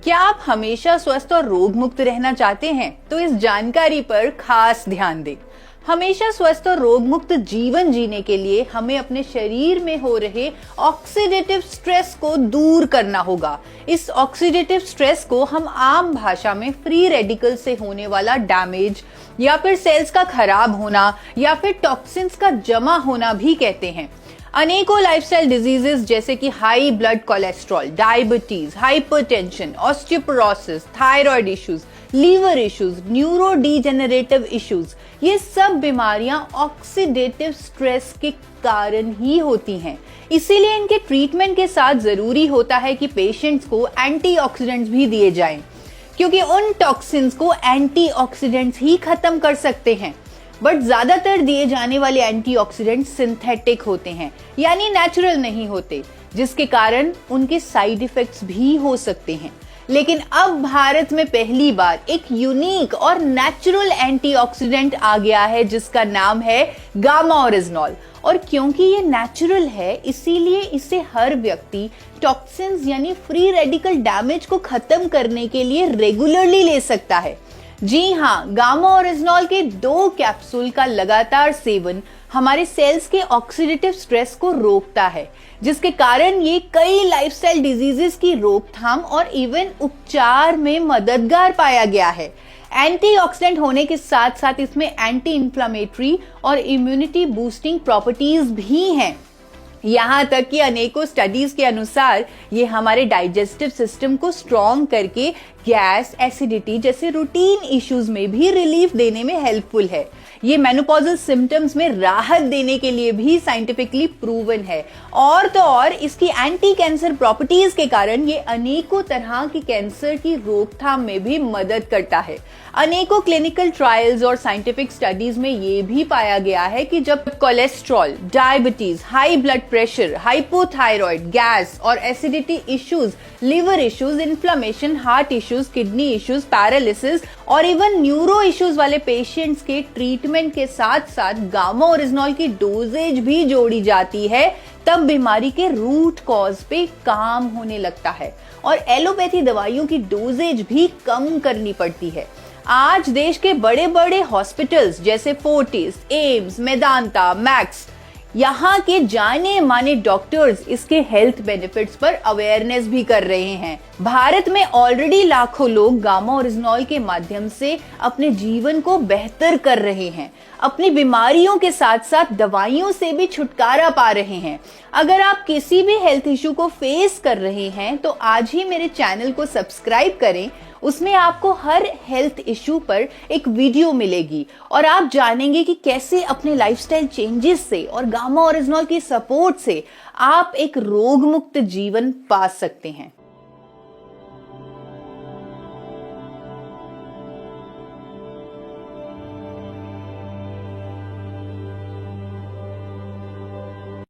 क्या आप हमेशा स्वस्थ और रोग मुक्त रहना चाहते हैं? तो इस जानकारी पर खास ध्यान दें। हमेशा स्वस्थ और रोग मुक्त जीवन जीने के लिए हमें अपने शरीर में हो रहे ऑक्सीडेटिव स्ट्रेस को दूर करना होगा। इस ऑक्सीडेटिव स्ट्रेस को हम आम भाषा में फ्री रेडिकल से होने वाला डैमेज या फिर सेल्स का खराब होना या फिर टॉक्सिन्स का जमा होना भी कहते हैं। अनेकों लाइफस्टाइल डिजीजेस जैसे कि high blood cholesterol, diabetes, hypertension, osteoporosis, thyroid issues, liver issues, neurodegenerative issues, ये सब बीमारियां ऑक्सीडेटिव स्ट्रेस के कारण ही होती हैं। इसीलिए इनके ट्रीटमेंट के साथ जरूरी होता है कि पेशेंट्स को एंटीऑक्सीडेंट्स भी दिए जाएं, क्योंकि उन टॉक्सिन्स को एंटीऑक्सीडेंट्स ही खत्म कर सकते हैं। बट ज्यादातर दिए जाने वाले एंटीऑक्सीडेंट सिंथेटिक होते हैं, यानी नेचुरल नहीं होते, जिसके कारण उनके साइड इफेक्ट्स भी हो सकते हैं। लेकिन अब भारत में पहली बार एक यूनिक और नेचुरल एंटीऑक्सीडेंट आ गया है जिसका नाम है गामा ओरिजिनॉल। और क्योंकि ये नेचुरल है, इसीलिए इसे हर व्यक्ति टॉक्सिन्स यानी फ्री रेडिकल डैमेज को खत्म करने के लिए रेगुलरली ले सकता है। जी हाँ, गामा ओरिजिनॉल के 2 कैप्सूल का लगातार सेवन हमारे सेल्स के ऑक्सीडेटिव स्ट्रेस को रोकता है, जिसके कारण ये कई लाइफस्टाइल डिजीजेस की रोकथाम और इवन उपचार में मददगार पाया गया है। एंटीऑक्सीडेंट होने के साथ साथ इसमें एंटी इंफ्लेमेटरी और इम्यूनिटी बूस्टिंग प्रॉपर्टीज भी हैं। यहाँ तक कि अनेकों स्टडीज के अनुसार ये हमारे डाइजेस्टिव सिस्टम को स्ट्रॉन्ग करके गैस, एसिडिटी जैसे रूटीन इश्यूज में भी रिलीफ देने में हेल्पफुल है। ये मेनोपॉजल सिम्टम्स में राहत देने के लिए भी साइंटिफिकली प्रूवन है। और तो और इसकी एंटी कैंसर प्रॉपर्टीज के कारण ये अनेकों तरह की कैंसर की रोकथाम में भी मदद करता है। अनेकों क्लिनिकल ट्रायल्स और साइंटिफिक स्टडीज में ये भी पाया गया है कि जब cholesterol, diabetes, high blood pressure, hypothyroid, gas और acidity issues, liver issues, inflammation, heart issues, kidney issues, paralysis और इवन न्यूरो इश्यूज वाले पेशेंट्स के ट्रीटमेंट के साथ साथ गामा ओरिजिनॉल की डोजेज भी जोड़ी जाती है, तब बीमारी के रूट कॉज पे काम होने लगता है और एलोपैथी दवाइयों की डोजेज भी कम करनी पड़ती है। आज देश के बड़े बड़े हॉस्पिटल्स जैसे फोर्टिस, एम्स, मेदांता, मैक्स, यहाँ के जाने माने डॉक्टर्स इसके हेल्थ बेनिफिट्स पर अवेयरनेस भी कर रहे हैं। भारत में ऑलरेडी लाखों लोग गामा ओरिजिनॉल के माध्यम से अपने जीवन को बेहतर कर रहे हैं, अपनी बीमारियों के साथ साथ दवाइयों से भी छुटकारा पा रहे हैं। अगर आप किसी भी हेल्थ इशू को फेस कर रहे हैं तो आज ही मेरे चैनल को सब्सक्राइब करें। उसमें आपको हर हेल्थ इशू पर एक वीडियो मिलेगी और आप जानेंगे कि कैसे अपने लाइफस्टाइल चेंजेस से और गामा ओरिजिनॉल की सपोर्ट से आप एक रोग मुक्त जीवन पा सकते हैं।